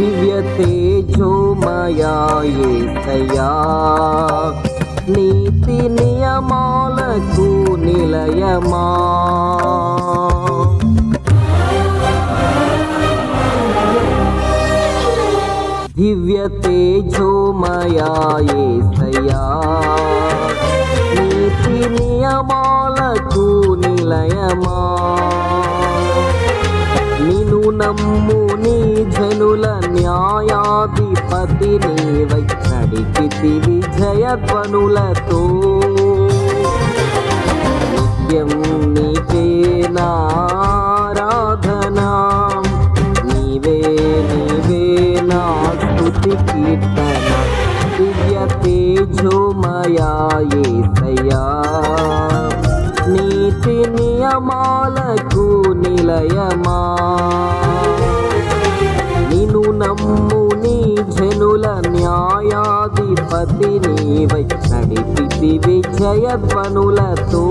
దివ్య తేజోమయా యేసయ్యా నీతి నియమాలకు నిలయమా దివ్య తేజోమయా యేసయ్యా నీతి నియమాలకు నిలయమా నిన్ను నమ్ము నీ జనుల న్యాయాధిపతి నీవై నడిపితి విజయధ్వనులతో నిత్యం నీకే నారాధనా నీవే నీవే నా స్తుతి కీర్తన దివ్య తేజోమయా యేసయ్యా నీతి నియమాలకు నిలయమా నిన్ను నమ్ము నీ జనుల న్యాయాధిపతి నీవై నడిపితి విజయధ్వనులతో